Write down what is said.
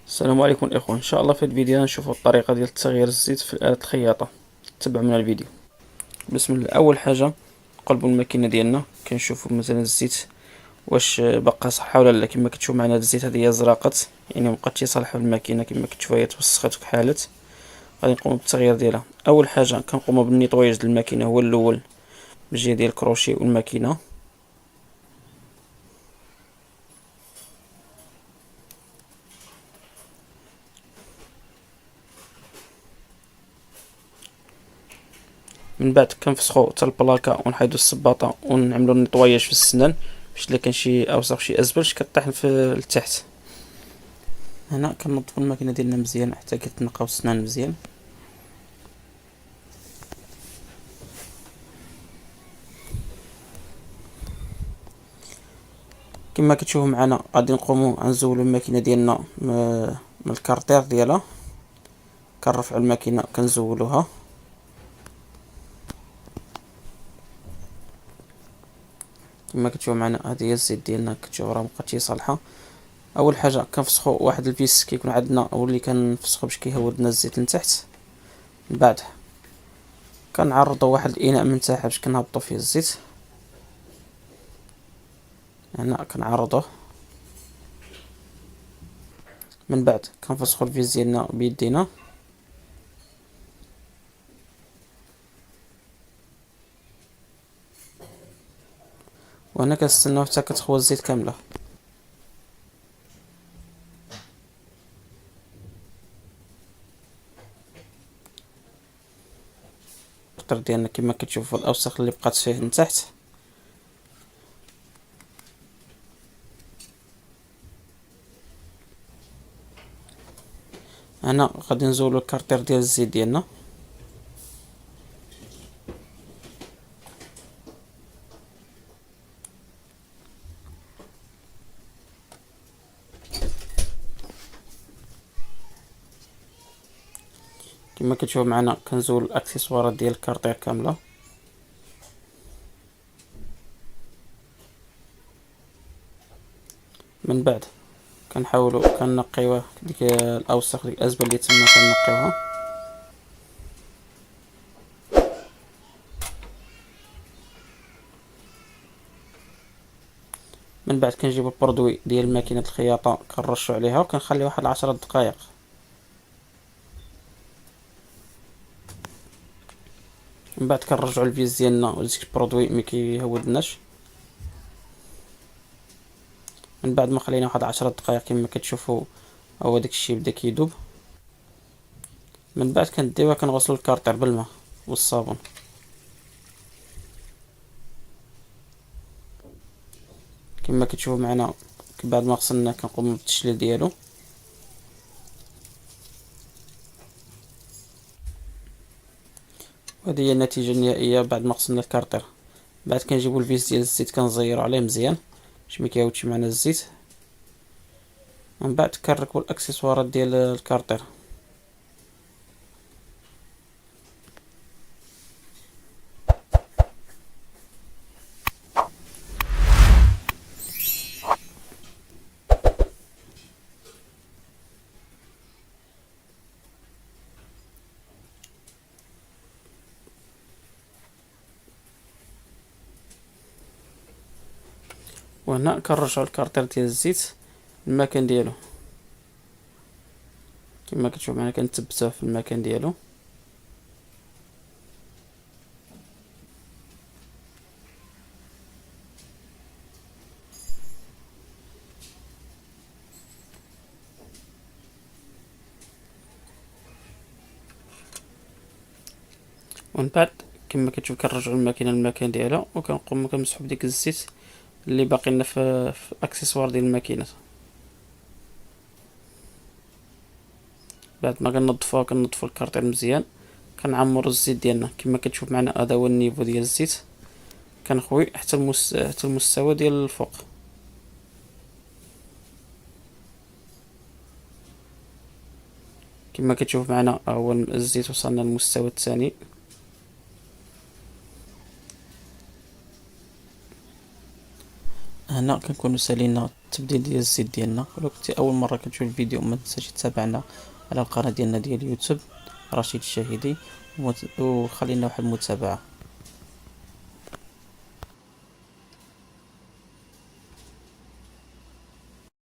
السلام عليكم الاخوان، ان شاء الله في الفيديو نشوفوا الطريقه ديال تغيير الزيت في آلة الخياطه. تبعوا من الفيديو. بسم الله. اول حاجه نقلبوا الماكينه ديالنا كنشوفوا مثلا الزيت واش بقى صح ولا لا. كما كتشوف معنا الزيت هذه هي زراقت، يعني مبقاتش صالحه في الماكينه. كما كتشوف هي توسخت وكحالت. غادي نقوموا بالتغيير ديالها. اول حاجه كنقوموا بالنيطوياج ديال الماكينه هو الاول بالجهه ديال الكروشي والماكينه. من بعد كنفسخو حتى البلاكه ونحيدو السباطه ونعملو النيطواياج في السنان باش الا كان شي اوسخ شي ازبل كطيح في التحت. هنا كننظفو الماكينه ديالنا مزيان حتى كتنقاو السنان مزيان. كما كتشوفوا معنا غادي نقوموا غنزولوا الماكينه ديالنا من الكارتير ديالها. كنرفعوا الماكينه كنزولوها. كما كتشوفوا معنا هذه هي الزيت ديالنا، كتشوف راه مبقاتش صالحه. اول حاجه كنفسخوا واحد الفيس كيكون عندنا او اللي كنفسخوا باش كيهود لنا الزيت لتحت. من بعد كنعرضوا واحد الاناء من تحت باش كنهبطوا فيه الزيت. هنا كنعرضوه. من بعد كنفسخوا الفيس ديالنا بيدينا. وهنا كنستناو حتى كتخوى الزيت كامله. القطر ديالنا كما كتشوفوا الاوساخ اللي بقات فيه من تحت. هنا غادي نزولو الكارتير ديال الزيت ديالنا. كما كتشوف معنا كنزول الاكسسوارات ديال الكارتير كامله. من بعد كنحاولوا كنقيوه ديك الاوساخ ديك الازبل اللي تما كنقيوها. من بعد كنجيبوا البرودوي ديال ماكينه الخياطه كنرشوا عليها وكنخلي واحد 10 دقائق. من بعد كنرجعوا الفيز ديالنا وديك البرودوي ما كيهودناش. من بعد ما خلينا واحد 10 دقائق كما كتشوفوا هو داكشي بدا كيدوب. من بعد كنديوها كنغسلوا الكارتير بالماء والصابون. كما كتشوفوا معنا بعد ما غسلناه كنقوموا بالتشليل ديالو. وهذه هي النتيجه النهائيه بعد ما غسلنا الكارتير. بعد كنجيبوا الفيس ديال الزيت كنزيروا عليه مزيان باش ما كيعاودش معنا الزيت. من بعد كنركبوا الاكسسوارات ديال الكارتير. وهنا كنرجعوا الكارتير ديال الزيت المكان ديالو. كما كتشوف معنا كنثبتوه في المكان ديالو. ومن بعد كما كتشوف كنرجعوا الماكينه للمكان ديالها وكنقوم كنمسحوا بديك الزيت اللي باقي لنا في الاكسسوار ديال الماكينه. بعد ما كننظفوها كننظفوا الكارتير مزيان. كنعمروا الزيت ديالنا كما كتشوف معنا هذا هو النيفو ديال الزيت. كنخوي حتى المستوى ديال الفوق. كما كتشوف معنا هو الزيت وصلنا للمستوى الثاني. هنا هنا كنكونوا سالينا التبديل ديال الزيت ديالنا. ولو كنتي اول مره كتشوف الفيديو ما تنساش تتابعنا على القناه ديالنا ديال يوتيوب رشيد الشاهدي، وخلينا واحد المتابعه.